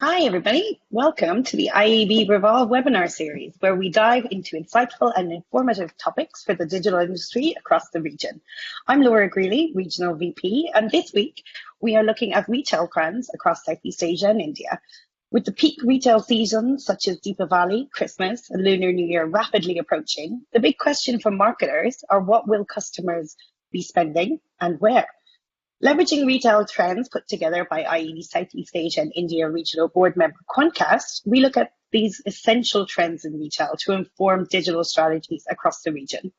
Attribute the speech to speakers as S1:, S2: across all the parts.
S1: Hi, everybody. Welcome to the IAB Revolve webinar series, where we dive into insightful and informative topics for the digital industry across the region. I'm Laura Greeley, Regional VP, and this week we are looking at retail trends across Southeast Asia and India. With the peak retail seasons such as Deepavali, Christmas, and Lunar New Year rapidly approaching, the big question for marketers are what will customers be spending and where? Leveraging retail trends put together by IEB Southeast Asia and India Regional Board member Quantcast, we look at these essential trends in retail to inform digital strategies across the region.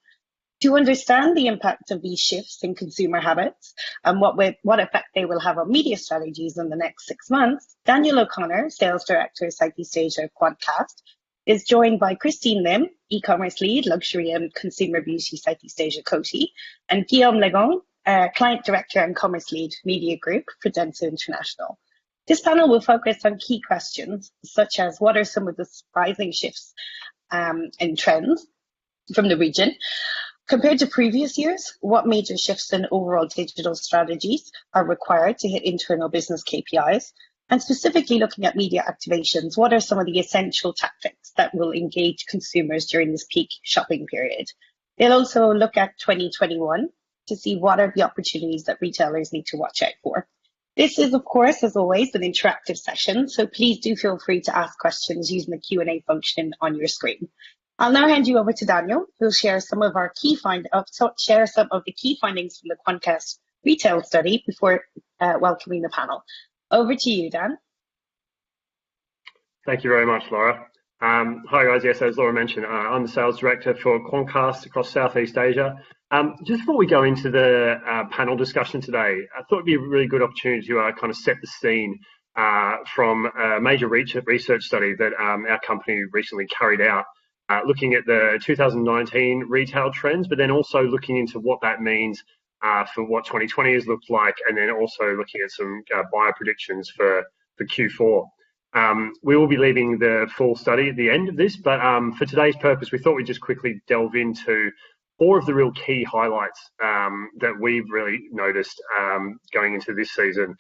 S1: To understand the impact of these shifts in consumer habits and what effect they will have on media strategies in the next 6 months, Daniel O'Connor, Sales Director, Southeast Asia Quantcast, is joined by Christine Lim, E-commerce Lead, Luxury and Consumer Beauty, Southeast Asia Coty, and Guillaume Legond, Client Director and Commerce Lead, Media Group for Dentsu International. This panel will focus on key questions, such as what are some of the surprising shifts in trends from the region? Compared to previous years, what major shifts in overall digital strategies are required to hit internal business KPIs? And specifically looking at media activations, what are some of the essential tactics that will engage consumers during this peak shopping period? They'll also look at 2021 to see what are the opportunities that retailers need to watch out for. This is, of course, as always, an interactive session, so please do feel free to ask questions using the Q&A function on your screen. I'll now hand you over to Daniel, who'll share some of the key findings from the Quantcast retail study before welcoming the panel. Over to you, Dan.
S2: Thank you very much, Laura. Hi guys, yes, as Laura mentioned, I'm the Sales Director for Quantcast across Southeast Asia. Just before we go into the panel discussion today, I thought it'd be a really good opportunity to kind of set the scene from a major research study that our company recently carried out, looking at the 2019 retail trends, but then also looking into what that means for what 2020 has looked like, and then also looking at some buyer predictions for Q4. We will be leaving the full study at the end of this, but for today's purpose, we thought we'd just quickly delve into 4 of the real key highlights that we've really noticed going into this season.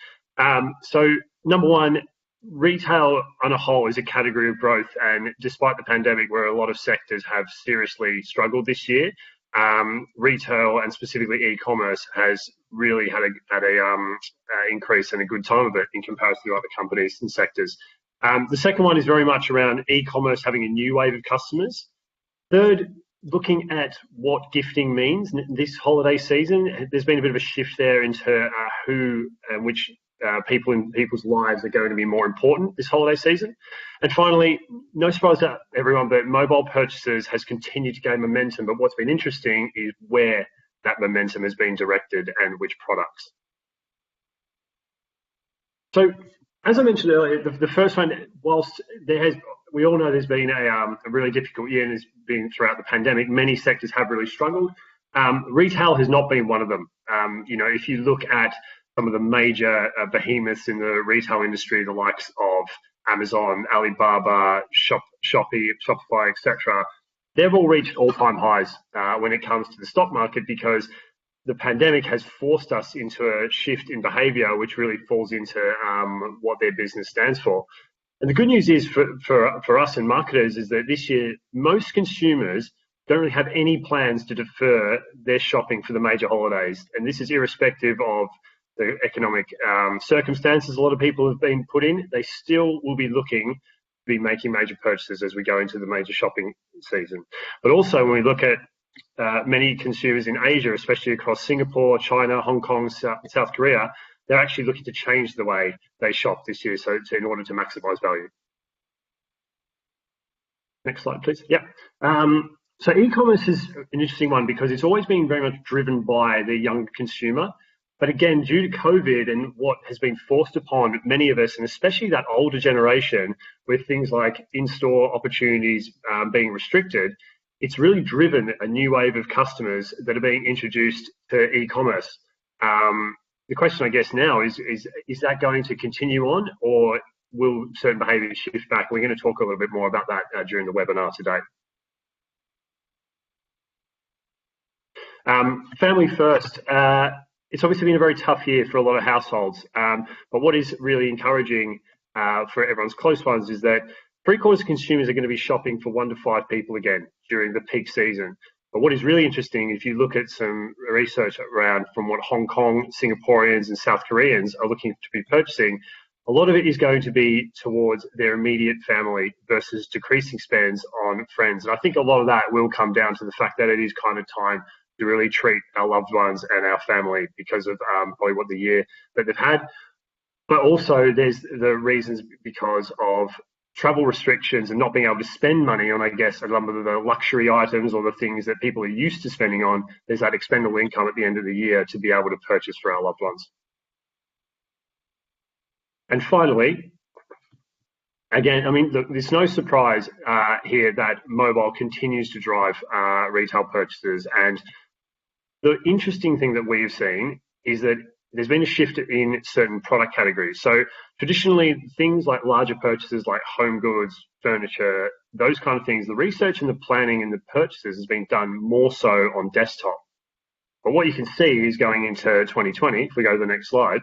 S2: So number one, retail on a whole is a category of growth, and despite the pandemic where a lot of sectors have seriously struggled this year, retail and specifically e-commerce has really had a increase and a good time of it in comparison to other companies and sectors. The second one is very much around e-commerce having a new wave of customers. Third, looking at what gifting means this holiday season, there's been a bit of a shift there into who and which people in people's lives are going to be more important this holiday season. And finally, no surprise to everyone, but mobile purchases has continued to gain momentum. But what's been interesting is where that momentum has been directed and which products. So, as I mentioned earlier, the first one, whilst we all know there's been a really difficult year and has been throughout the pandemic, many sectors have really struggled. Retail has not been one of them. If you look at some of the major behemoths in the retail industry, the likes of Amazon, Alibaba, Shopify, etc., they've all reached all-time highs when it comes to the stock market, because the pandemic has forced us into a shift in behavior, which really falls into what their business stands for. And the good news is for us and marketers is that this year, most consumers don't really have any plans to defer their shopping for the major holidays. And this is irrespective of the economic circumstances a lot of people have been put in. They still will be making major purchases as we go into the major shopping season. But also when we look at many consumers in Asia, especially across Singapore, China, Hong Kong, South Korea, they're actually looking to change the way they shop this year, so in order to maximize value. Next slide, please. Yeah. So e-commerce is an interesting one because it's always been very much driven by the young consumer. But again, due to COVID and what has been forced upon many of us, and especially that older generation, with things like in-store opportunities being restricted, it's really driven a new wave of customers that are being introduced to e-commerce. The question, I guess, now is that going to continue on, or will certain behaviours shift back? We're going to talk a little bit more about that during the webinar today. Family first. It's obviously been a very tough year for a lot of households, but what is really encouraging for everyone's close ones is that 3/4 of consumers are going to be shopping for 1 to 5 people again during the peak season. But what is really interesting, if you look at some research around from what Hong Kong, Singaporeans and South Koreans are looking to be purchasing, a lot of it is going to be towards their immediate family versus decreasing spends on friends. And I think a lot of that will come down to the fact that it is kind of time to really treat our loved ones and our family because of probably what the year that they've had. But also there's the reasons because of travel restrictions and not being able to spend money on, I guess, a number of the luxury items or the things that people are used to spending on. There's that expendable income at the end of the year to be able to purchase for our loved ones. And finally, again, I mean, look, there's no surprise here that mobile continues to drive retail purchases. And the interesting thing that we've seen is that there's been a shift in certain product categories. So traditionally, things like larger purchases like home goods, furniture, those kind of things, the research and the planning and the purchases has been done more so on desktop. But what you can see is going into 2020, if we go to the next slide,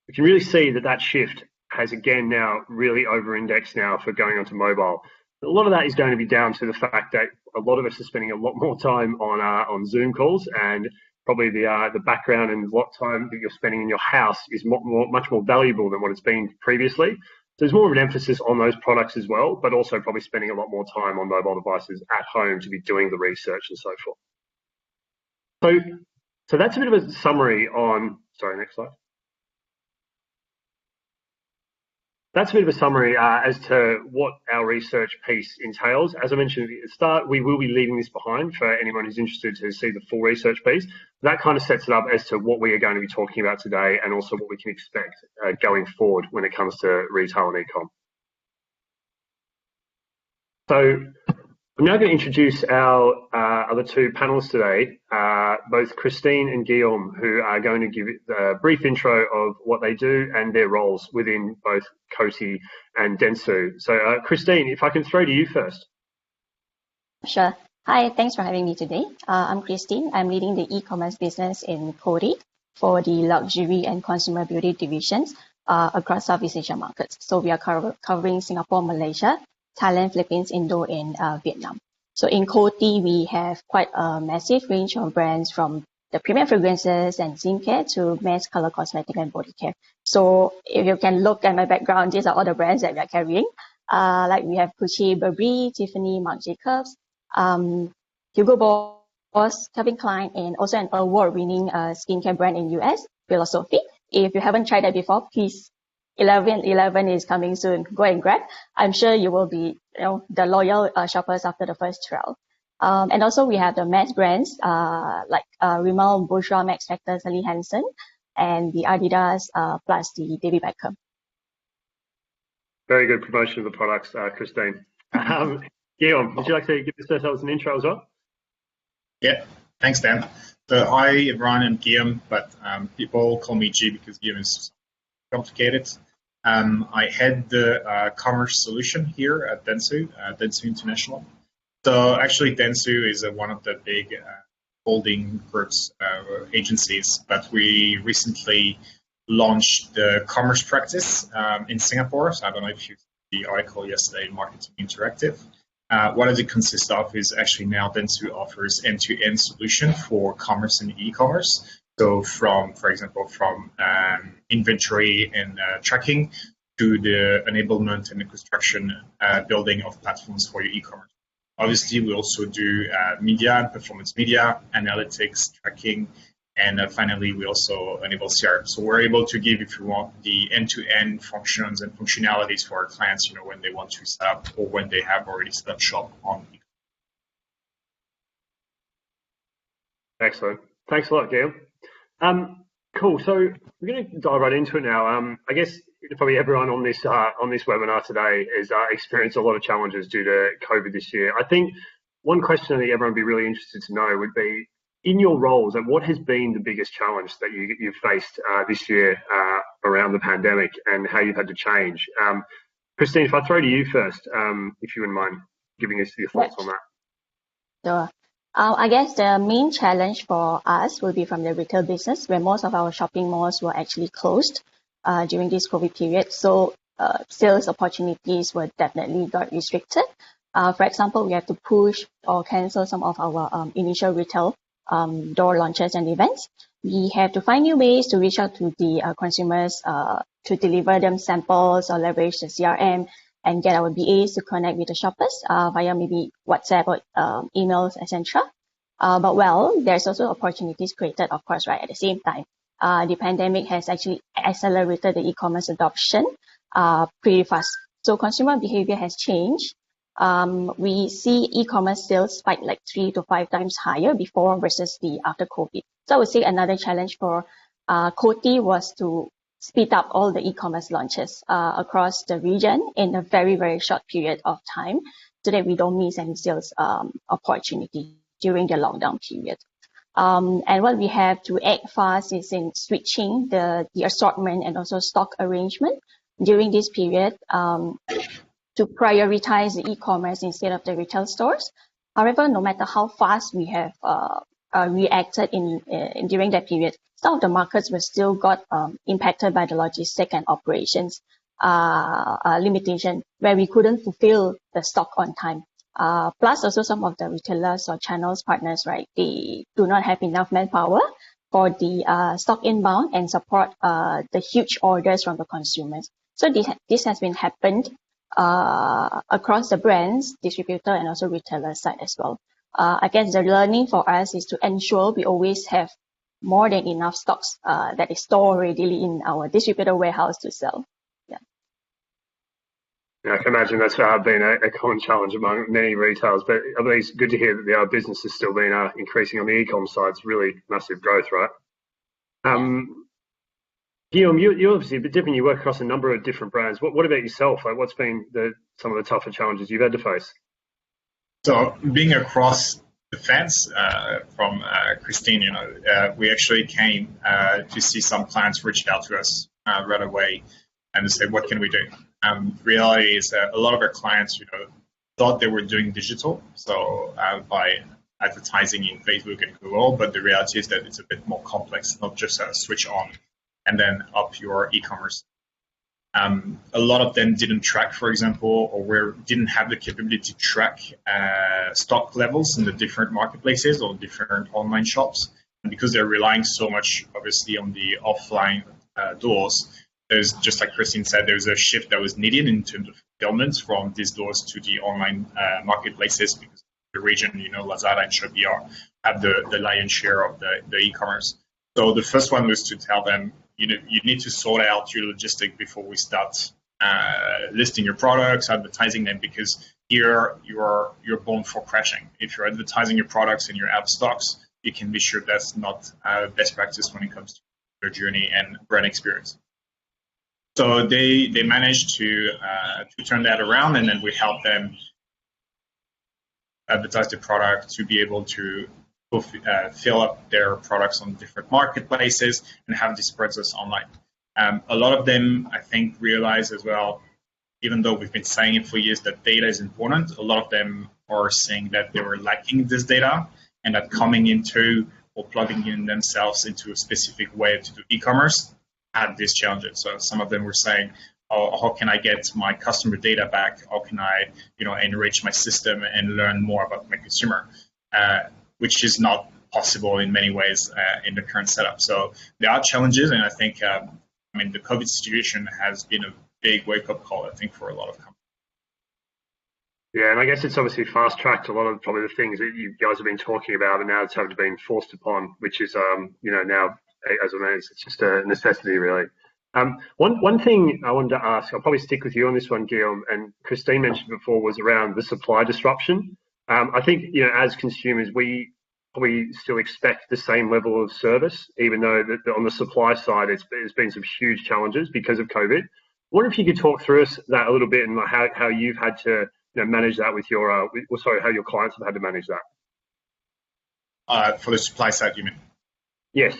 S2: we can really see that that shift has again now really over-indexed now for going onto mobile. A lot of that is going to be down to the fact that a lot of us are spending a lot more time on Zoom calls, and probably the background and what time that you're spending in your house is much more valuable than what it's been previously. So there's more of an emphasis on those products as well, but also probably spending a lot more time on mobile devices at home to be doing the research and so forth. So that's a bit of a summary on, sorry, next slide. That's a bit of a summary as to what our research piece entails. As I mentioned at the start, we will be leaving this behind for anyone who's interested to see the full research piece. That kind of sets it up as to what we are going to be talking about today and also what we can expect going forward when it comes to retail and e-com. So I'm now going to introduce our other two panelists today, both Christine and Guillaume, who are going to give a brief intro of what they do and their roles within both Coty and Dentsu. So Christine, if I can throw to you first.
S3: Sure. Hi, thanks for having me today. I'm Christine. I'm leading the e-commerce business in Coty for the luxury and consumer beauty divisions across Southeast Asia markets. So we are covering Singapore, Malaysia, Thailand, Philippines, Indo, and Vietnam. So in Coty, we have quite a massive range of brands from the premium fragrances and skincare to mass color cosmetic and body care. So if you can look at my background, these are all the brands that we are carrying. Like we have Gucci, Burberry, Tiffany, Marc Jacobs, Hugo Boss, Calvin Klein, and also an award-winning skincare brand in US, Philosophy. If you haven't tried that before, please. 11/11 is coming soon. Go and grab. I'm sure you will be, the loyal shoppers after the first trial. And also we have the mass brands like Rimmel, Bourjois, Max Factor, Sally Hansen, and the Adidas plus the David Beckham.
S2: Very good promotion of the products, Christine. Guillaume, would you like to give yourself an intro as well?
S4: Yeah, thanks, Dan. So hi, everyone, I'm Guillaume, but people call me G because Guillaume is complicated. I head the commerce solution here at Dentsu International. So actually, Dentsu is one of the big holding groups, agencies, but we recently launched the commerce practice in Singapore. So I don't know if you see the article yesterday in Marketing Interactive. What does it consist of is actually now Dentsu offers end-to-end solution for commerce and e-commerce. So from, for example, from inventory and tracking to the enablement and the construction building of platforms for your e-commerce. Obviously, we also do media and performance media, analytics, tracking, and finally, we also enable CRM. So we're able to give, if you want, the end-to-end functions and functionalities for our clients, when they want to set up or when they have already set up shop on e-commerce.
S2: Excellent. Thanks a lot, Guillaume. Cool. So we're going to dive right into it now. I guess probably everyone on this webinar today has experienced a lot of challenges due to COVID this year. I think one question I think everyone would be really interested to know would be, in your roles, and what has been the biggest challenge that you've faced this year around the pandemic and how you've had to change? Christine, if I throw to you first, if you wouldn't mind giving us your thoughts on that.
S3: Sure. I guess the main challenge for us will be from the retail business, where most of our shopping malls were actually closed during this COVID period. So sales opportunities were definitely got restricted. For example, we have to push or cancel some of our initial retail door launches and events. We have to find new ways to reach out to the consumers to deliver them samples or leverage the CRM and get our BAs to connect with the shoppers via maybe WhatsApp or emails, etc. But there's also opportunities created, of course, right, at the same time. The pandemic has actually accelerated the e-commerce adoption pretty fast. So consumer behavior has changed. We see e-commerce sales spike like 3 to 5 times higher before versus the after COVID. So I would say another challenge for Coty was to speed up all the e-commerce launches across the region in a very, very short period of time so that we don't miss any sales opportunity during the lockdown period. And what we have to act fast is in switching the assortment and also stock arrangement during this period to prioritize the e-commerce instead of the retail stores. However, no matter how fast we have reacted in during that period, some of the markets were still got impacted by the logistic and operations limitation, where we couldn't fulfill the stock on time. Plus, also some of the retailers or channels partners, right, they do not have enough manpower for the stock inbound and support the huge orders from the consumers. So this has been happened across the brands, distributor, and also retailer side as well. I guess the learning for us is to ensure we always have more than enough stocks that is stored readily in our distributor warehouse to sell.
S2: Yeah, I can imagine that's been a common challenge among many retailers, but at least good to hear that the business has still been increasing on the e-com side. It's really massive growth, right? Guillaume, you're obviously a bit different. You work across a number of different brands. What about yourself? Like, what's been some of the tougher challenges you've had to face?
S4: So being across the fence from Christine, we actually came to see some clients reach out to us right away and say, what can we do? Reality is that a lot of our clients, thought they were doing digital, so by advertising in Facebook and Google, but the reality is that it's a bit more complex, not just switch on and then up your e-commerce. A lot of them didn't track, for example, or didn't have the capability to track stock levels in the different marketplaces or different online shops. And because they're relying so much, obviously, on the offline doors, there's, just like Christine said, there's a shift that was needed in terms of fulfillment from these doors to the online marketplaces, because the region, Lazada and Shopify have the lion's share of the e-commerce. So the first one was to tell them, you need to sort out your logistics before we start listing your products, advertising them, because here you're born for crashing. If you're advertising your products and you're out of stocks, you can be sure that's not best practice when it comes to your journey and brand experience. So they managed to turn that around, and then we help them advertise the product to be able to fill up their products on different marketplaces and have this presence online. A lot of them, I think, realize as well, even though we've been saying it for years that data is important, a lot of them are saying that they were lacking this data, and that coming into or plugging in themselves into a specific way to do e-commerce had these challenges. So some of them were saying, how can I get my customer data back? How can I, enrich my system and learn more about my consumer? Which is not possible in many ways in the current setup. So there are challenges, and I think, the COVID situation has been a big wake-up call, I think, for a lot of companies.
S2: Yeah, and I guess it's obviously fast-tracked a lot of probably the things that you guys have been talking about, and now it's having been forced upon, which is, now, as I know, it's just a necessity, really. One thing I wanted to ask, I'll probably stick with you on this one, Guillaume, and Christine mentioned before, was around the supply disruption. I think, as consumers, we still expect the same level of service, even though on the supply side, there's been some huge challenges because of COVID. I wonder if you could talk through that a little bit, and how you've had to manage that with your, how your clients have had to manage that.
S4: For the supply side, you mean?
S2: Yes.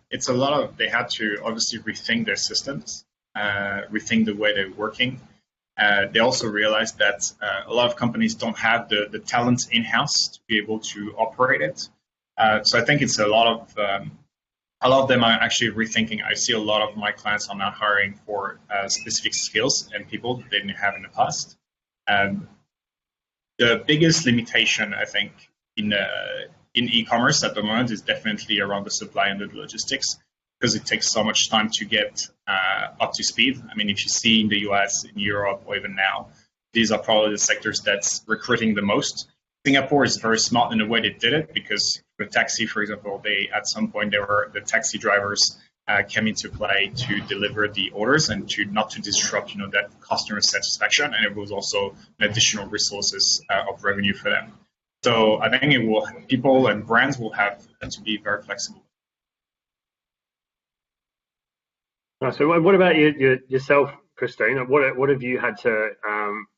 S4: It's a lot of, they had to obviously rethink their systems, rethink the way they're working. They also realized that a lot of companies don't have the talent in-house to be able to operate it. So I think it's a lot of them are actually rethinking. I see a lot of my clients are now hiring for specific skills and people they didn't have in the past. The biggest limitation, I think, in e-commerce at the moment is definitely around the supply and the logistics, because it takes so much time to get up to speed. I mean, if you see in the US, in Europe, or even now, these are probably the sectors that's recruiting the most. Singapore is very smart in the way they did it, because for taxi, for example, at some point the taxi drivers came into play to deliver the orders and not to disrupt, that customer satisfaction, and it was also additional resources of revenue for them. So I think people and brands will have to be very flexible.
S2: So what about yourself, Christine? What have you had to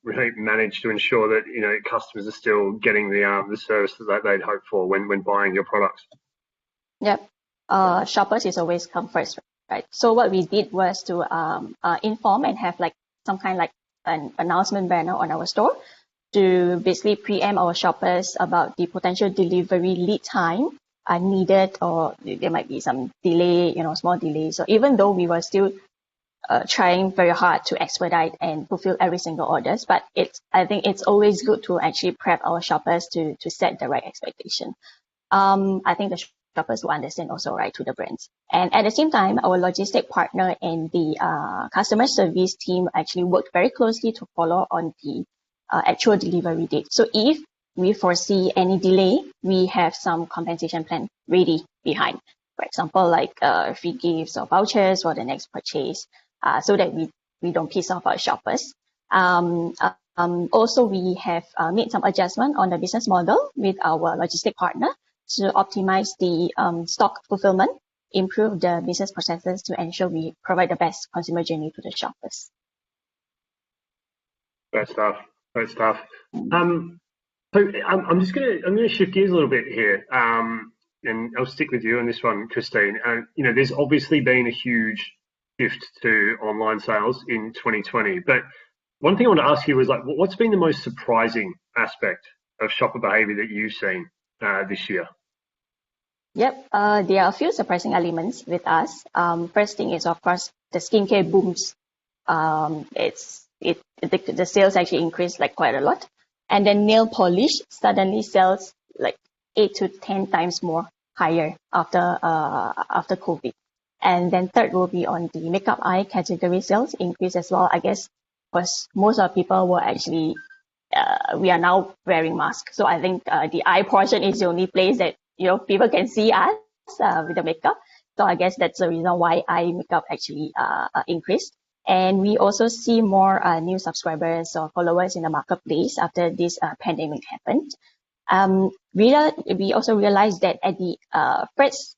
S2: really manage to ensure that customers are still getting the service that they'd hoped for when buying your products?
S3: Yep. Shoppers is always come first, right? So what we did was to inform and have like some kind like an announcement banner on our store to basically preempt our shoppers about the potential delivery lead time needed, or there might be some delay, small delay. So even though we were still trying very hard to expedite and fulfill every single orders, but I think it's always good to actually prep our shoppers to set the right expectation. I think the shoppers will understand also, right, to the brands. And at the same time, our logistic partner and the customer service team actually worked very closely to follow on the actual delivery date. So if we foresee any delay, we have some compensation plan ready behind. For example, like free gifts or vouchers for the next purchase, so that we don't piss off our shoppers. Also, we have made some adjustment on the business model with our logistic partner to optimize the stock fulfillment, improve the business processes to ensure we provide the best consumer journey to the shoppers.
S2: Great stuff. So I'm gonna shift gears a little bit here, and I'll stick with you on this one, Christine. There's obviously been a huge shift to online sales in 2020, but one thing I want to ask you was what's been the most surprising aspect of shopper behavior that you've seen this year?
S3: Yep, there are a few surprising elements with us. First thing is, of course, the skincare booms. The sales actually increased like quite a lot. And then nail polish suddenly sells like 8 to 10 times more higher after COVID. And then third will be on the makeup eye category sales increase as well, I guess, because most of people were actually, we are now wearing masks. So I think the eye portion is the only place that, people can see us with the makeup. So I guess that's the reason why eye makeup actually increased. And we also see more new subscribers or followers in the marketplace after this pandemic happened. We also realized that at the first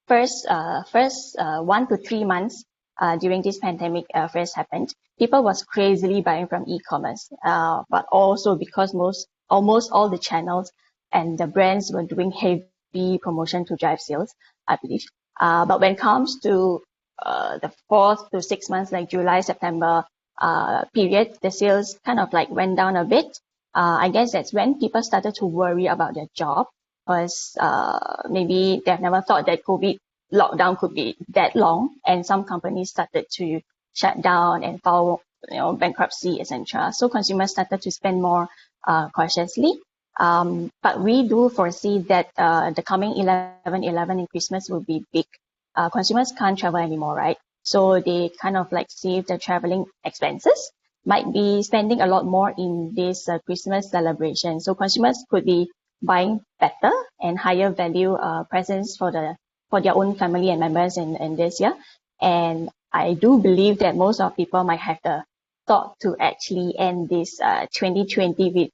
S3: 1 to 3 months during this pandemic first happened, people was crazily buying from e-commerce, but also because almost all the channels and the brands were doing heavy promotion to drive sales, I believe. But when it comes to the 4 to 6 months, like July, September period, the sales kind of like went down a bit. I guess that's when people started to worry about their job, because maybe they've never thought that COVID lockdown could be that long, and some companies started to shut down and file bankruptcy, etc. So consumers started to spend more cautiously. But we do foresee that the coming 11/11 and Christmas will be big. Consumers can't travel anymore, right? So they kind of like save the traveling expenses, might be spending a lot more in this Christmas celebration. So consumers could be buying better and higher value presents for their own family and members in this year. And I do believe that most of people might have the thought to actually end this 2020 with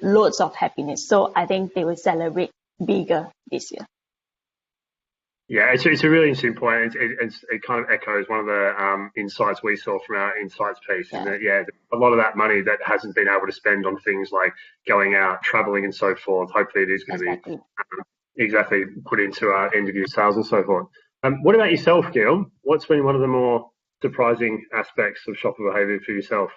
S3: loads of happiness. So I think they will celebrate bigger this year.
S2: Yeah, it's a really interesting point. It kind of echoes one of the insights we saw from our insights piece. Yeah. And a lot of that money that hasn't been able to spend on things like going out, traveling, and so forth. Hopefully, it is going to be exactly put into our end of year sales and so forth. What about yourself, Guillaume? What's been one of the more surprising aspects of shopper behaviour for yourself?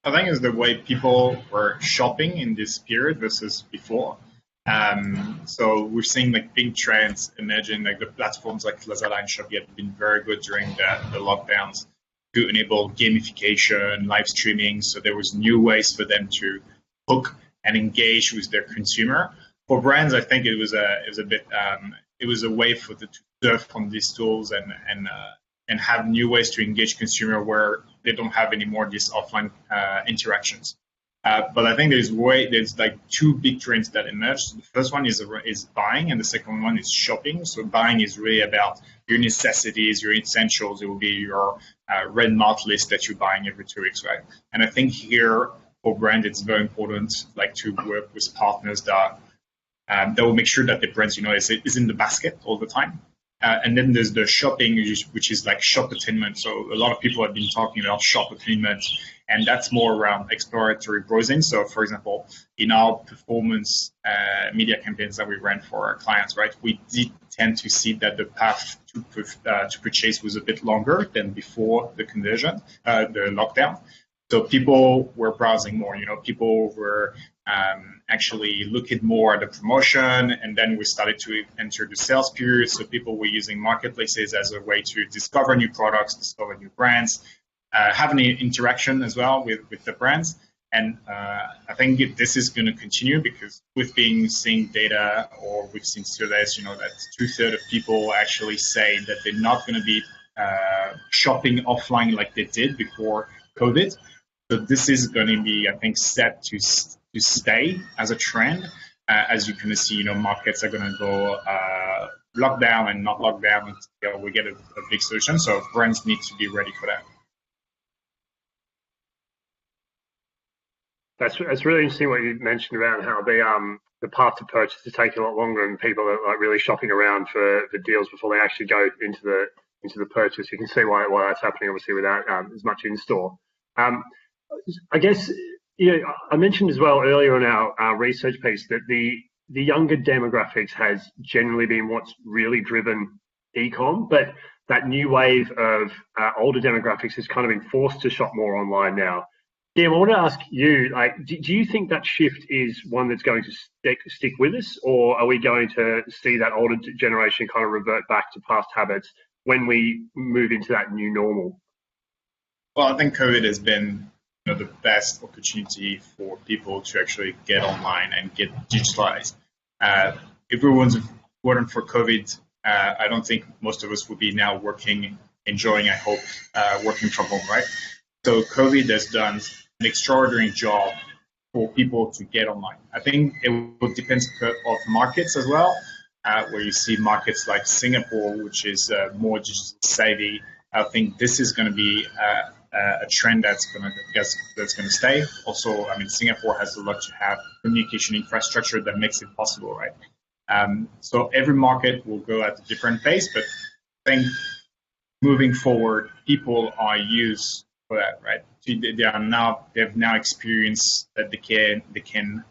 S4: I think it's the way people were shopping in this period versus before. So we're seeing like big trends emerging, like the platforms like Lazada and Shopee have been very good during the lockdowns to enable gamification, live streaming. So there was new ways for them to hook and engage with their consumer. For brands, I think it was a way for them to surf on these tools and have new ways to engage consumer where they don't have any more these offline interactions. But I think there's like two big trends that emerge. The first one is buying, and the second one is shopping. So buying is really about your necessities, your essentials. It will be your red mart list that you're buying every 2 weeks, right? And I think here for brand, it's very important, like to work with partners that will make sure that the brands, is in the basket all the time. And then there's the shopping, which is like shop-attainment. So a lot of people have been talking about shop-attainment, and that's more around exploratory browsing. So, for example, in our performance media campaigns that we ran for our clients, right, we did tend to see that the path to purchase was a bit longer than before the conversion, the lockdown. So people were browsing more. People were actually looking more at the promotion, and then we started to enter the sales period. So people were using marketplaces as a way to discover new products, discover new brands, have an interaction as well with the brands. And I think this is going to continue because we've been seeing data, or we've seen surveys, that 2/3 of people actually say that they're not going to be shopping offline like they did before COVID. So this is going to be, I think, set to stay as a trend. As you can see, markets are going to go lockdown and not lockdown until we get a big solution. So brands need to be ready for that.
S2: That's really interesting what you mentioned around how the path to purchase is taking a lot longer, and people are like really shopping around for deals before they actually go into the purchase. You can see why that's happening, obviously, without as much in store. I guess I mentioned as well earlier in our research piece that the younger demographics has generally been what's really driven e-com, but that new wave of older demographics has kind of been forced to shop more online now. Guillaume, I want to ask you, do you think that shift is one that's going to stick with us, or are we going to see that older generation kind of revert back to past habits when we move into that new normal?
S4: Well, I think COVID has been the best opportunity for people to actually get online and get digitalized. If it weren't for COVID, I don't think most of us would be now enjoying, I hope, working from home, right? So COVID has done an extraordinary job for people to get online. I think it will depend on markets as well, where you see markets like Singapore, which is more digital savvy. I think this is going to be a trend that's going to stay. Also, Singapore has a lot to have communication infrastructure that makes it possible, right? So every market will go at a different pace, but I think moving forward, people are used for that, right? They've now experienced that they can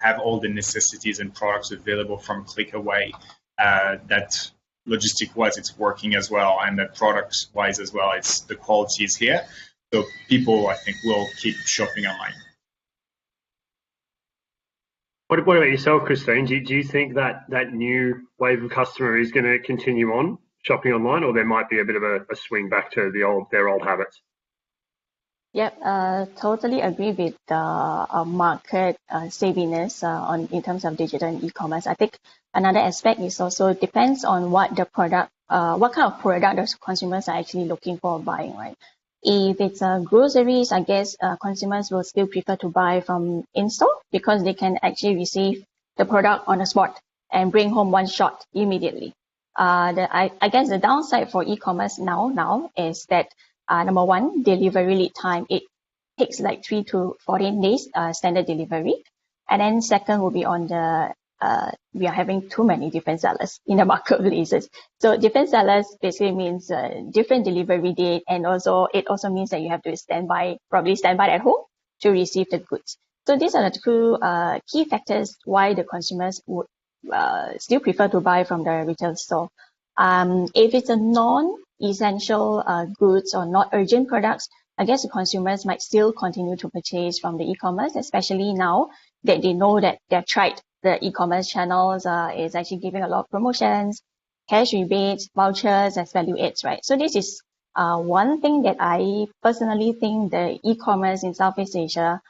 S4: have all the necessities and products available from a click away. That logistic-wise, it's working as well, and that products-wise as well, the quality is here. So people, I think, will keep shopping online.
S2: What about yourself, Christine? Do you think that new wave of customer is going to continue on shopping online, or there might be a bit of a swing back to their old habits?
S3: Yep, totally agree with the market savviness in terms of digital and e-commerce. I think another aspect is also depends on what the product, what kind of product those consumers are actually looking for buying, right? If it's groceries, I guess consumers will still prefer to buy from in-store because they can actually receive the product on the spot and bring home one shot immediately. I guess the downside for e-commerce now is that number one, delivery lead time, it takes like 3 to 14 days standard delivery. And then second will be on the we are having too many different sellers in the marketplaces. So different sellers basically means different delivery date, and it also means that you have to probably stand by at home to receive the goods. So these are the two key factors why the consumers would still prefer to buy from the retail store. If it's a non-essential goods or not urgent products, I guess the consumers might still continue to purchase from the e-commerce, especially now that they know that they've tried the e-commerce channels is actually giving a lot of promotions, cash rebates, vouchers as value aids, right? So this is one thing that I personally think the e-commerce in Southeast Asia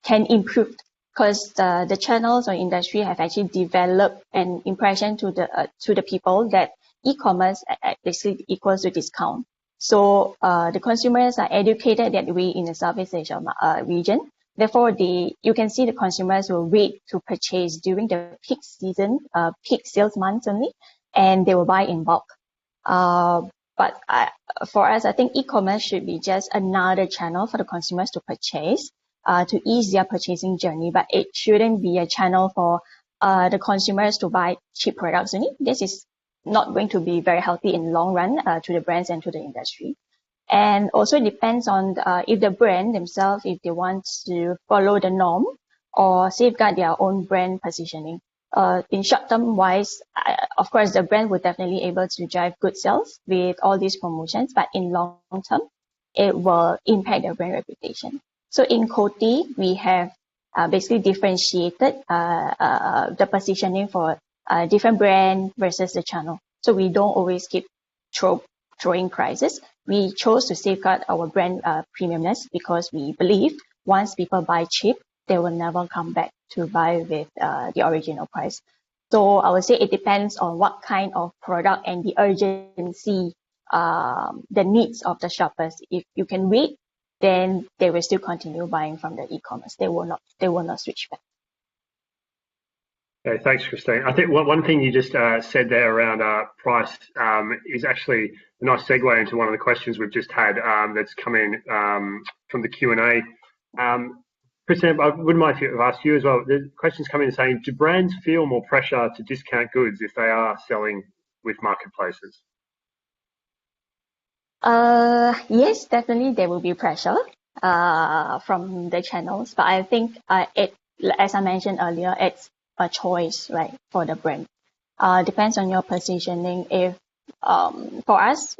S3: can improve, because the channels or industry have actually developed an impression to the people that e-commerce basically equals to discount. So the consumers are educated that way in the Southeast Asia region. Therefore, you can see the consumers will wait to purchase during the peak season, peak sales months only, and they will buy in bulk. But for us, I think e-commerce should be just another channel for the consumers to purchase, to ease their purchasing journey. But it shouldn't be a channel for the consumers to buy cheap products only. This is not going to be very healthy in the long run to the brands and to the industry. And also it depends on if the brand themselves, if they want to follow the norm or safeguard their own brand positioning. In short term wise, of course, the brand would definitely able to drive good sales with all these promotions, but in long term, it will impact their brand reputation. So in Coty, we have basically differentiated the positioning for different brand versus the channel. So we don't always keep throwing prices. We chose to safeguard our brand premiumness because we believe once people buy cheap, they will never come back to buy with the original price. So I would say it depends on what kind of product and the urgency, the needs of the shoppers. If you can wait, then they will still continue buying from the e-commerce. They will not switch back.
S2: Okay, thanks, Christine. I think one thing you just said there around price is actually a nice segue into one of the questions we've just had that's come in from the Q&A. Christine, I wouldn't mind if I asked you as well. The questions come in saying, do brands feel more pressure to discount goods if they are selling with marketplaces?
S3: Yes, definitely there will be pressure from the channels, but I think as I mentioned earlier, it's a choice, right, for the brand. Depends on your positioning. If for us,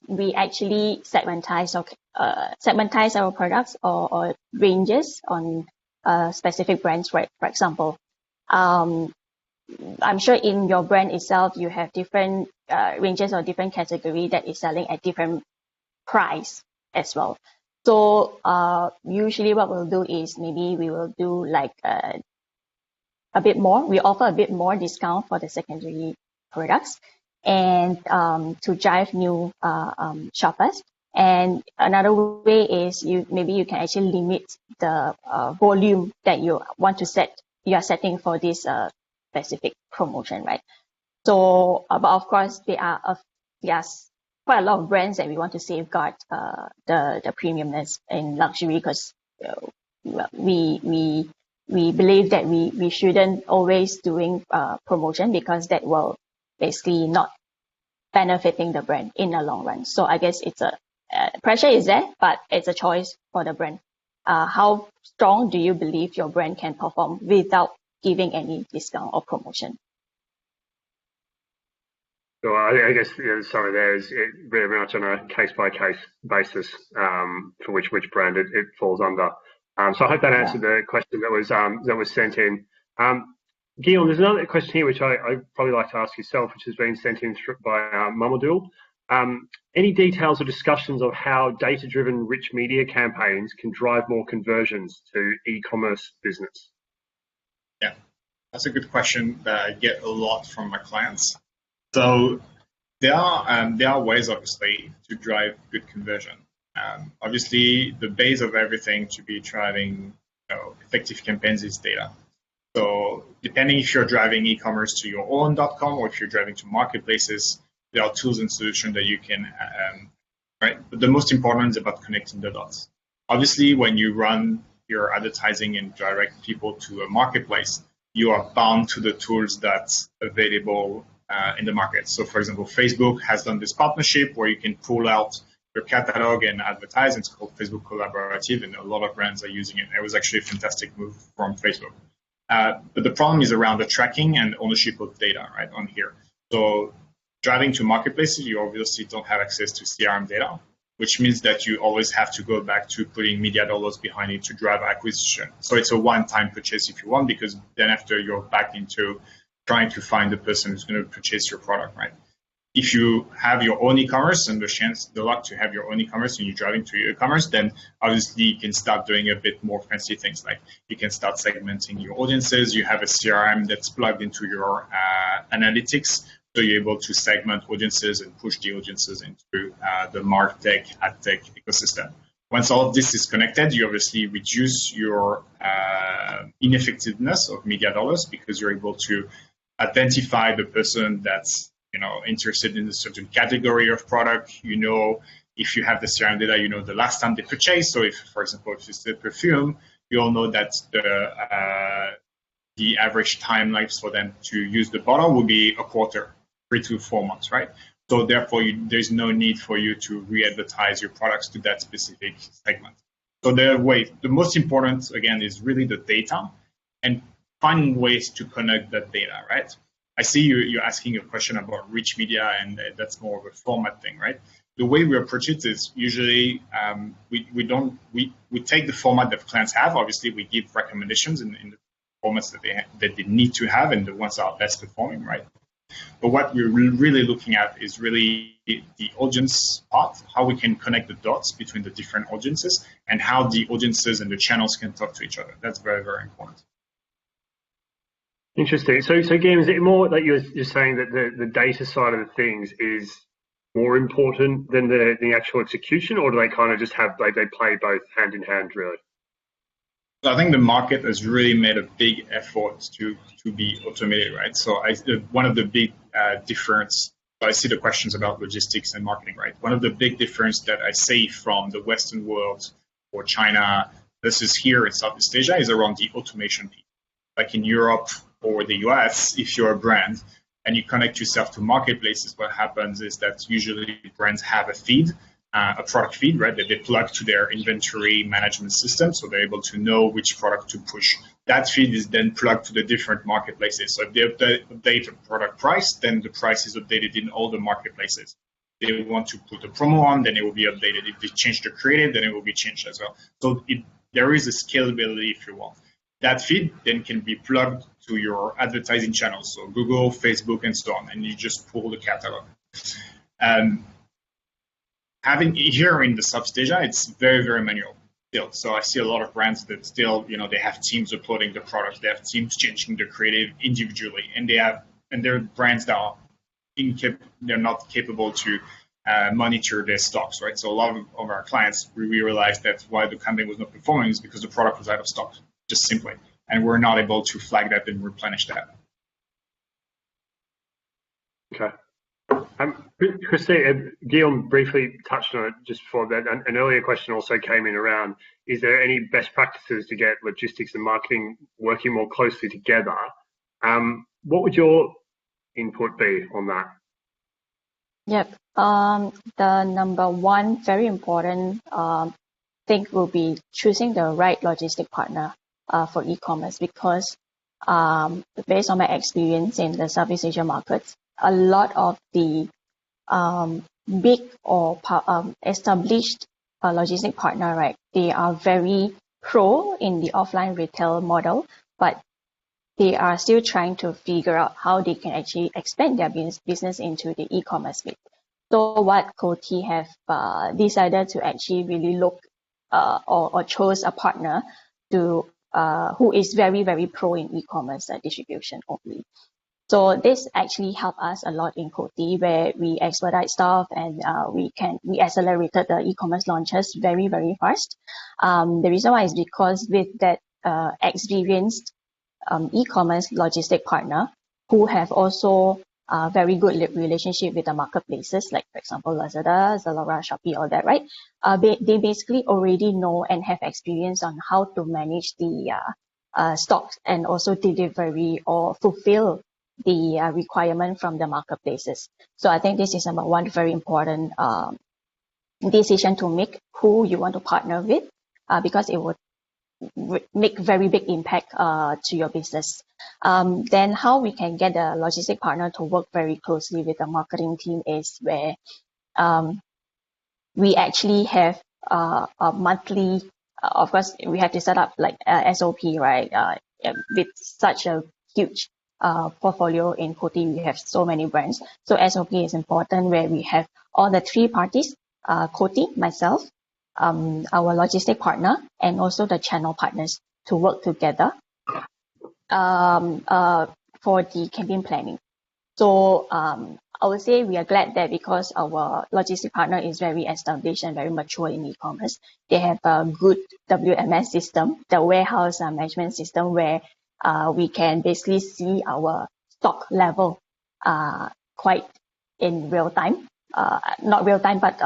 S3: we actually segmentize our products or ranges on specific brands, right? For example, I'm sure in your brand itself, you have different ranges or different category that is selling at different price as well. So usually what we'll do is maybe we will do like a bit more. We offer a bit more discount for the secondary products and to drive new shoppers. And another way is you can actually limit the volume that you want to set. You are setting for this specific promotion, right? So, but of course, there are quite a lot of brands that we want to safeguard the premiumness in luxury because we believe that we shouldn't always doing promotion because that will basically not benefiting the brand in the long run. So I guess it's a pressure is there, but it's a choice for the brand. How strong do you believe your brand can perform without giving any discount or promotion?
S2: So I guess the summary there is it very much on a case-by-case basis for which brand it falls under. So I hope that answered the question that was sent in. Guillaume, there's another question here which I'd probably like to ask yourself, which has been sent in by Mamadou. Any details or discussions of how data-driven rich media campaigns can drive more conversions to e-commerce business?
S4: Yeah, that's a good question that I get a lot from my clients. So there are ways, obviously, to drive good conversion. Obviously, the base of everything to be driving effective campaigns is data. So depending if you're driving e-commerce to your own .com or if you're driving to marketplaces, there are tools and solutions that you can, right? But the most important is about connecting the dots. Obviously, when you run your advertising and direct people to a marketplace, you are bound to the tools that's available in the market. So for example, Facebook has done this partnership where you can pull out your catalog and advertise. It's called Facebook Collaborative, and a lot of brands are using it. It was actually a fantastic move from Facebook. But the problem is around the tracking and ownership of data, right, on here. So driving to marketplaces, you obviously don't have access to CRM data, which means that you always have to go back to putting media dollars behind it to drive acquisition. So it's a one-time purchase if you want, because then after you're back into trying to find the person who's going to purchase your product, right? If you have your own e-commerce and the luck to have your own e-commerce and you're driving to your e-commerce, then obviously you can start doing a bit more fancy things. Like you can start segmenting your audiences. You have a CRM that's plugged into your analytics. So you're able to segment audiences and push the audiences into the MarTech, AdTech ecosystem. Once all of this is connected, you obviously reduce your ineffectiveness of media dollars because you're able to identify the person that's interested in a certain category of product. If you have the CRM data, the last time they purchased. So if, for example, if it's a perfume, you all know that the average time lapse for them to use the bottle will be a quarter, 3 to 4 months, right? So therefore, there's no need for you to re-advertise your products to that specific segment. So the most important, again, is really the data and finding ways to connect that data, right? I see you're asking a question about rich media, and that's more of a format thing, right? The way we approach it is usually we take the format that clients have. Obviously, we give recommendations in the formats that they need to have and the ones that are best performing, right? But what we're really looking at is really the audience part, how we can connect the dots between the different audiences and how the audiences and the channels can talk to each other. That's very, very important.
S2: Interesting. So Guillaume, is it more that you're saying that the data side of the things is more important than the actual execution, or do they kind of just have they play both hand in hand, really?
S4: So I think the market has really made a big effort to be automated, right? So one of the big difference, I see the questions about logistics and marketing, right? One of the big difference that I see from the Western world or China versus here in Southeast Asia is around the automation piece. Like in Europe or the US, if you're a brand and you connect yourself to marketplaces, what happens is that usually brands have a feed, a product feed, right, that they plug to their inventory management system, so they're able to know which product to push. That feed is then plugged to the different marketplaces. So if they update a product price, then the price is updated in all the marketplaces. They want to put a promo on, then it will be updated. If they change the creative, then it will be changed as well. So there is a scalability, if you want. That feed then can be plugged to your advertising channels, so Google, Facebook, and so on, and you just pull the catalog. Having here in the Southeast Asia, it's very, very manual still. So I see a lot of brands that still, they have teams uploading the products, they have teams changing the creative individually, and they're brands that are they're not capable to monitor their stocks, right? So a lot of our clients, we realized that why the campaign was not performing is because the product was out of stock, just simply, and we're not able to flag that and replenish that.
S2: Okay. Christine, Guillaume briefly touched on it just before that. An earlier question also came in around, is there any best practices to get logistics and marketing working more closely together? What would your input be on that?
S3: Yep. The number one very important thing will be choosing the right logistic partner for e-commerce, because based on my experience in the Southeast Asia markets, a lot of the big or established logistic partner, right, they are very pro in the offline retail model, but they are still trying to figure out how they can actually expand their business into the e-commerce space. So what Coty have decided to actually really look or chose a partner to who is very, very pro in e-commerce distribution only. So this actually helped us a lot in Coty, where we expedite stuff and we accelerated the e-commerce launches very, very fast. The reason why is because with that experienced e-commerce logistic partner who have also very good relationship with the marketplaces, like for example Lazada, Zalora, Shopee, all that, right? They basically already know and have experience on how to manage the stocks and also delivery or fulfill the requirement from the marketplaces. So I think this is number one very important decision to make, who you want to partner with, because it would make very big impact to your business. Then how we can get a logistic partner to work very closely with the marketing team is where we actually have a monthly, of course, we have to set up like SOP, right? With such a huge portfolio in Coty, we have so many brands. So SOP is important, where we have all the three parties, Coty, myself, our logistic partner, and also the channel partners to work together for the campaign planning. So I would say we are glad that because our logistic partner is very established and very mature in e-commerce, they have a good WMS system, the warehouse management system, where we can basically see our stock level quite in real time. Not real time, but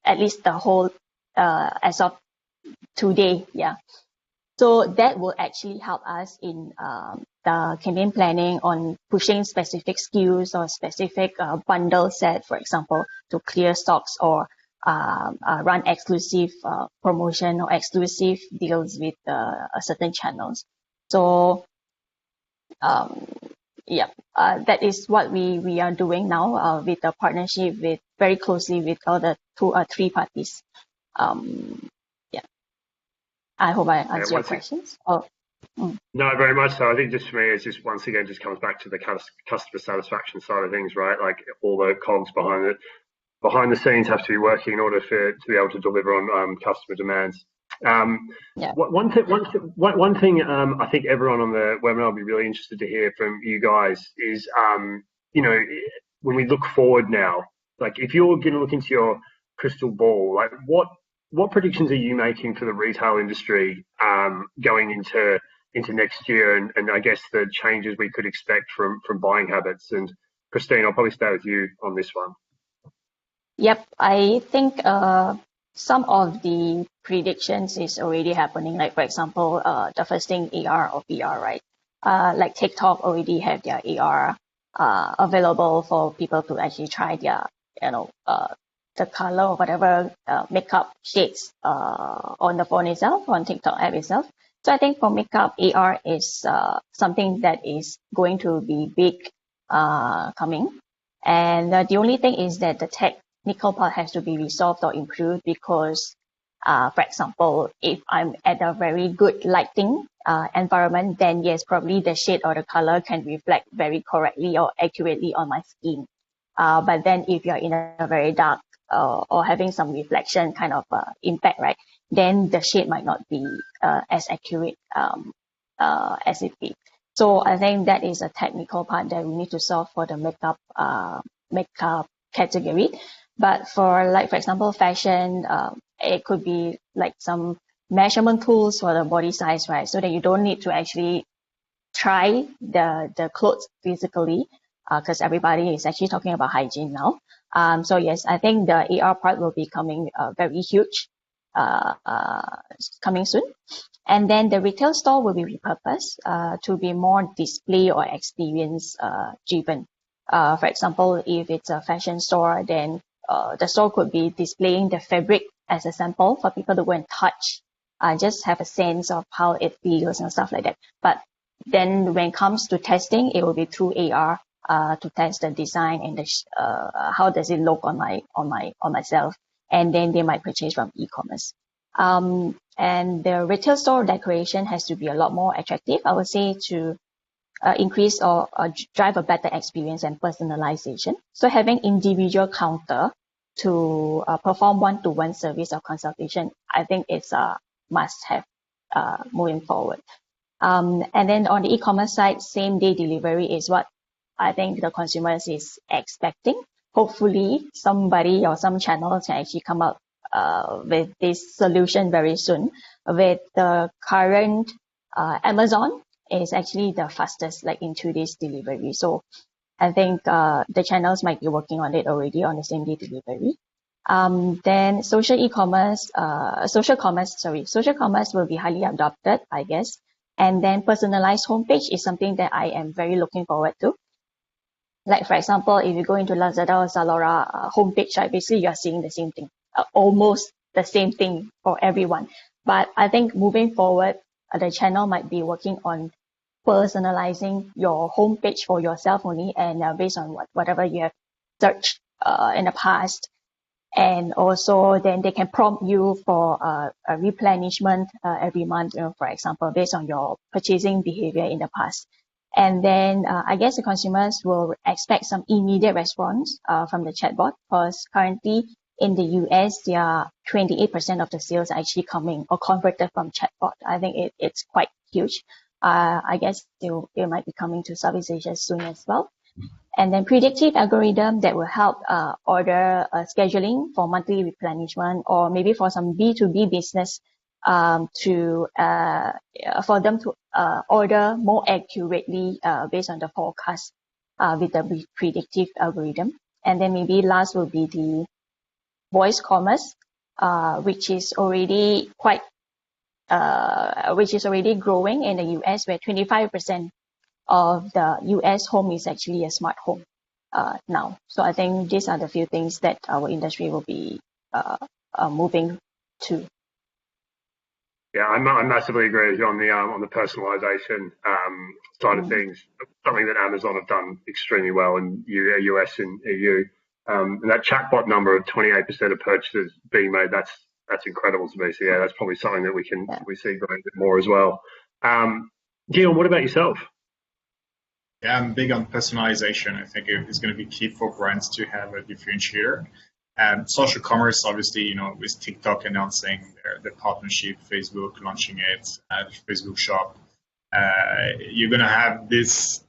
S3: at least the whole as of today, yeah. So that will actually help us in the campaign planning on pushing specific SKUs or specific bundle set, for example, to clear stocks or run exclusive promotion or exclusive deals with certain channels. So that is what we are doing now with the partnership with very closely with all the 2 or 3 parties. I hope I answered your questions.
S2: No, very much so. I think just for me, it's just once again just comes back to the customer satisfaction side of things, right? Like all the cogs behind the scenes have to be working in order to be able to deliver on customer demands. One thing I think everyone on the webinar will be really interested to hear from you guys is, when we look forward now, like if you're going to look into your crystal ball, like what predictions are you making for the retail industry going into next year, and I guess the changes we could expect from buying habits? And Christine, I'll probably start with you on this one.
S3: Yep, I think some of the predictions is already happening. Like for example, the first thing, AR or VR, right? Like TikTok already have their AR available for people to actually try their, the color or whatever makeup shades on the phone itself, on TikTok app itself. So I think for makeup, AR is something that is going to be big coming. And the only thing is that the technical part has to be resolved or improved because, for example, if I'm at a very good lighting environment, then yes, probably the shade or the color can reflect very correctly or accurately on my skin. But then if you're in a very dark or having some reflection kind of impact, right, then the shade might not be as accurate as it be. So I think that is a technical part that we need to solve for the makeup category. But for like, for example, fashion, it could be like some measurement tools for the body size, right? So that you don't need to actually try the clothes physically, because everybody is actually talking about hygiene now. So yes, I think the AR part will be coming very huge, coming soon. And then the retail store will be repurposed to be more display or experience driven. For example, if it's a fashion store, then the store could be displaying the fabric as a sample for people to go and touch, just have a sense of how it feels and stuff like that. But then when it comes to testing, it will be through AR to test the design and how does it look on myself, and then they might purchase from e-commerce. And the retail store decoration has to be a lot more attractive, I would say, to increase or drive a better experience and personalization. So having individual counter to perform one-to-one service or consultation, I think it's a must-have moving forward. And then on the e-commerce side, same-day delivery is what I think the consumers is expecting. Hopefully, somebody or some channels can actually come up with this solution very soon. With the current Amazon is actually the fastest, like in 2 days delivery. So I think the channels might be working on it already on the same day delivery. Then social commerce will be highly adopted, I guess. And then personalized homepage is something that I am very looking forward to. Like for example, if you go into Lazada or Zalora homepage, right, basically you're seeing the same thing, almost the same thing for everyone. But I think moving forward, the channel might be working on personalizing your homepage for yourself only, and based on whatever you have searched in the past. And also then they can prompt you for a replenishment every month, for example, based on your purchasing behavior in the past. And then I guess the consumers will expect some immediate response from the chatbot, because currently in the US, 28% of the sales are actually coming or converted from chatbot. I think it's quite huge. I guess they might be coming to Southeast Asia soon as well. And then predictive algorithm that will help order scheduling for monthly replenishment, or maybe for some B2B business for them to order more accurately based on the forecast with the predictive algorithm. And then maybe last will be the voice commerce, which is already growing in the US, where 25% of the US home is actually a smart home now. So I think these are the few things that our industry will be moving to.
S2: Yeah, I massively agree with you on the personalization side of things. Something that Amazon have done extremely well in US and EU. And that chatbot number of 28% of purchases being made, that's incredible to me. So yeah, that's probably something that we see growing a bit more as well. Guillaume, what about yourself?
S4: Yeah, I'm big on personalization. I think it's going to be key for brands to have a differentiator. Social commerce, obviously, with TikTok announcing their partnership, Facebook launching it, Facebook Shop, you're going to have these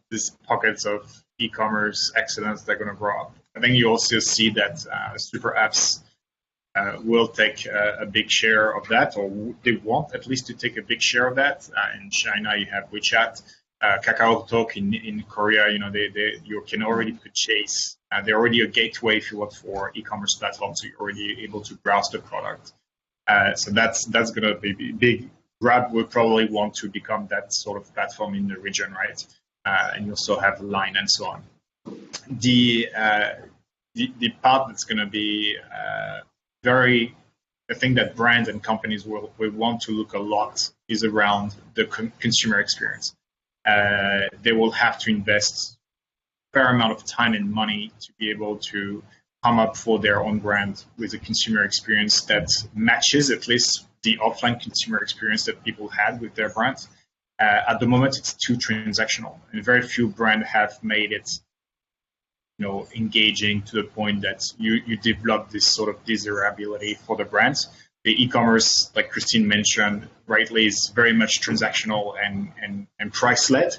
S4: pockets of e-commerce excellence that are going to grow up. I think you also see that super apps will take a big share of that, or they want at least to take a big share of that. In China, you have WeChat. KakaoTalk in Korea, you can already purchase. They're already a gateway, if you want, for e-commerce platforms, so you're already able to browse the product. So that's going to be big. Grab will probably want to become that sort of platform in the region, right? And you also have Line and so on. The part that's going to be I think that brands and companies will want to look a lot is around the consumer experience. They will have to invest a fair amount of time and money to be able to come up for their own brand with a consumer experience that matches at least the offline consumer experience that people had with their brands. At the moment, it's too transactional, and very few brands have made it, engaging to the point that you develop this sort of desirability for the brands. The e-commerce, like Christine mentioned rightly, is very much transactional and price-led.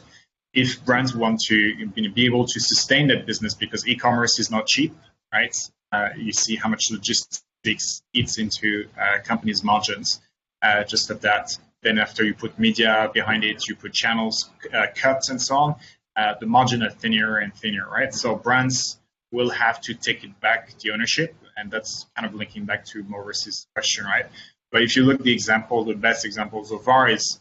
S4: If brands want to be able to sustain that business, because e-commerce is not cheap, right? You see how much logistics eats into companies' margins just at that. Then after you put media behind it, you put channels, cuts, and so on, the margin are thinner and thinner, right? So brands will have to take it back, the ownership, and that's kind of linking back to Maurice's question, right? But if you look the best example so far is,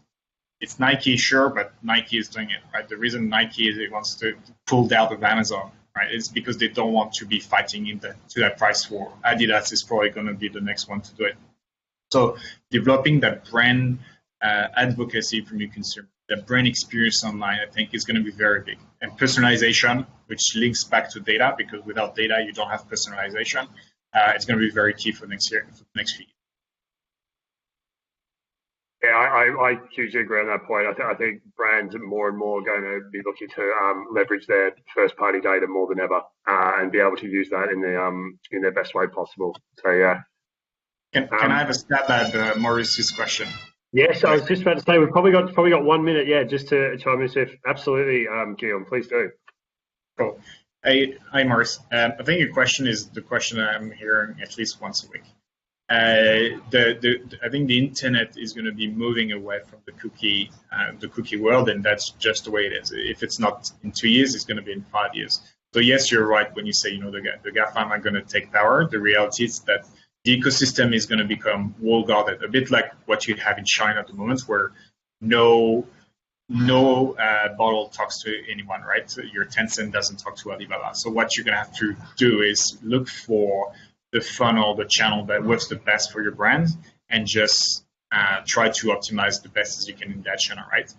S4: it's Nike, sure, but Nike is doing it, right? The reason Nike wants to pull out of Amazon, right, is because they don't want to be fighting to that price war. Adidas is probably going to be the next one to do it. So developing that brand advocacy from your consumer, that brand experience online, I think is going to be very big. And personalization, which links back to data, because without data, you don't have personalization. It's going to be very key for next year, for the next few years.
S2: Yeah, I hugely agree on that point. I think brands are more and more going to be looking to leverage their first-party data more than ever, and be able to use that in their best way possible. So yeah.
S4: Can I have a stab at Maurice's question?
S2: Yes, I was just about to say we've probably got 1 minute. Yeah, just to chime in. Absolutely, Guillaume, please do.
S4: Cool. Hi, Maurice. I think your question is the question I'm hearing at least once a week. I think the internet is going to be moving away from the cookie world, and that's just the way it is. If it's not in 2 years, it's going to be in 5 years. So yes, you're right when you say the GAFAM are going to take power. The reality is that the ecosystem is going to become wall guarded, a bit like what you have in China at the moment, where no bottle talks to anyone, right? So your Tencent doesn't talk to Alibaba. So what you're going to have to do is look for the funnel, the channel that works the best for your brand, and just try to optimize the best as you can in that channel, right?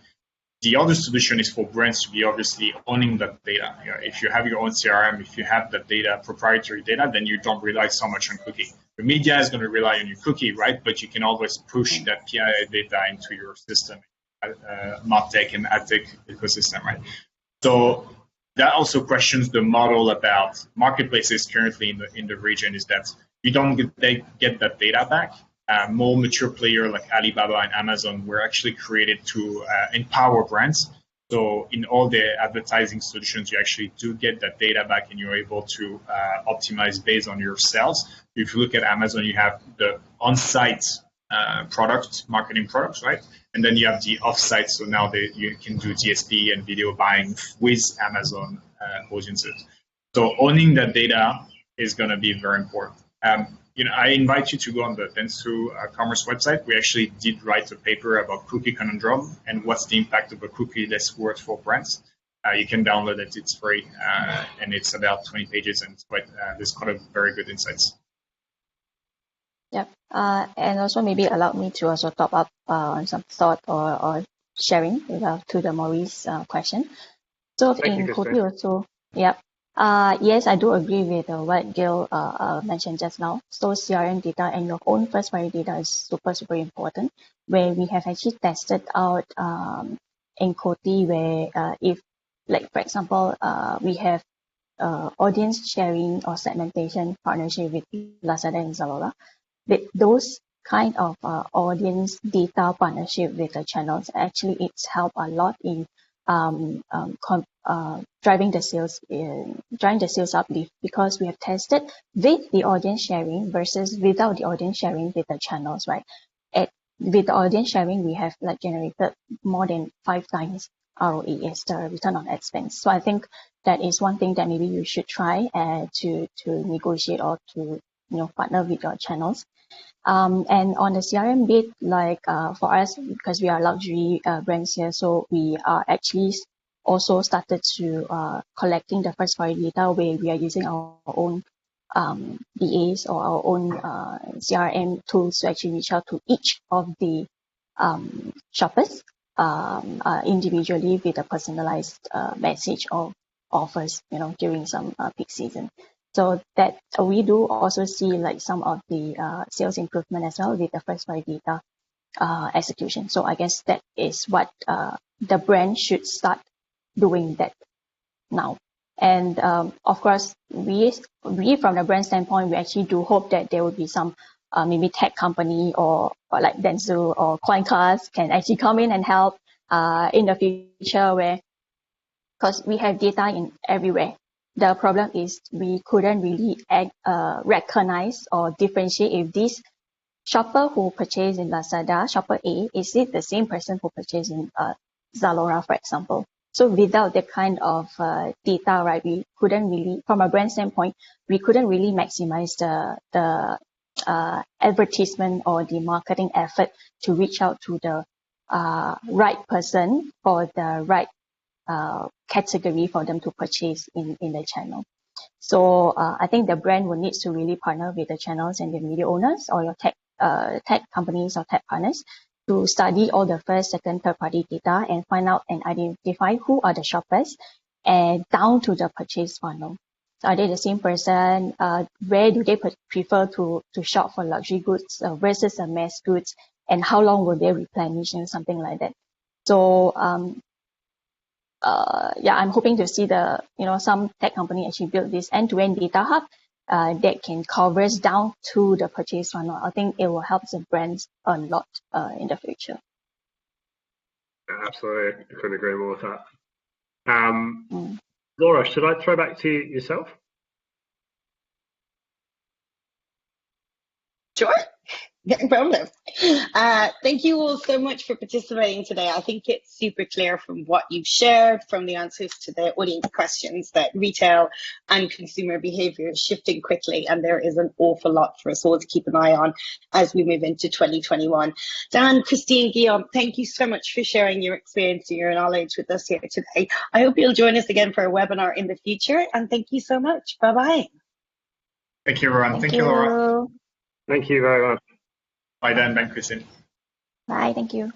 S4: The other solution is for brands to be obviously owning that data. If you have your own CRM, if you have that data, proprietary data, then you don't rely so much on cookie. The media is going to rely on your cookie, right? But you can always push that PII data into your system, MarTech and AdTech ecosystem, right? So that also questions the model about marketplaces currently in the region, is that you don't get that data back. More mature player like Alibaba and Amazon were actually created to empower brands. So in all the advertising solutions, you actually do get that data back and you're able to optimize based on your sales. If you look at Amazon, you have the on-site marketing products, right? And then you have the off-site. So now you can do DSP and video buying with Amazon audiences. So owning that data is going to be very important. I invite you to go on the Dentsu commerce website. We actually did write a paper about cookie conundrum and what's the impact of a cookie-less world for brands. You can download it; it's free, and it's about 20 pages, and it's there's quite a very good insights.
S3: Yep. And also maybe allow me to also top up on some thought or sharing to the Maurice question. So in Coty also, yep. Yes, I do agree with what Gil mentioned just now. So CRM data and your own first-party data is super, super important. Where we have actually tested out in Coty, where if, like for example, we have audience sharing or segmentation partnership with Lazada and Zalora, with those kind of audience data partnership with the channels, actually it's helped a lot in driving the sales uplift, because we have tested with the audience sharing versus without the audience sharing with the channels, right? With the audience sharing, we have generated more than 5 times ROE as the return on ad spend. So I think that is one thing that maybe you should try to negotiate or to partner with your channels. And on the CRM bit, for us, because we are luxury brands here, so we are actually also started to collecting the first party data, where we are using our own BAs or our own CRM tools to actually reach out to each of the shoppers individually with a personalized message or offers, during some peak season. So that we do also see some of the sales improvement as well with the first party data execution. So I guess that is what the brand should start doing that now. And of course, we from the brand standpoint, we actually do hope that there will be some maybe tech company or like Dentsu or Quantcast can actually come in and help in the future, where because we have data in everywhere. The problem is we couldn't really recognize or differentiate if this shopper who purchased in Lazada, shopper A, is it the same person who purchased in Zalora, for example. So without that kind of data, right, we couldn't really, from a brand standpoint, we couldn't really maximize the advertisement or the marketing effort to reach out to the right person for the right category for them to purchase in the channel. So I think the brand will need to really partner with the channels and the media owners or your tech companies or tech partners to study all the first, second, third party data and find out and identify who are the shoppers and down to the purchase funnel. So are they the same person? Where do they prefer to shop for luxury goods versus the mass goods? And how long will they replenish and something like that? So I'm hoping to see some tech company actually build this end-to-end data hub that can covers down to the purchase funnel. I think it will help the brands a lot in the future.
S2: Absolutely, I couldn't agree more with that. Laura, should I throw back to yourself?
S1: Sure. No problem. Thank you all so much for participating today. I think it's super clear from what you've shared, from the answers to the audience questions, that retail and consumer behavior is shifting quickly, and there is an awful lot for us all to keep an eye on as we move into 2021. Dan, Christine, Guillaume, thank you so much for sharing your experience and your knowledge with us here today. I hope you'll join us again for a webinar in the future, and thank you so much. Bye-bye.
S4: Thank you, everyone. Thank you, Laura.
S2: Thank you very much.
S4: Bye, Dan. Bye, Christine.
S3: Bye. Thank you.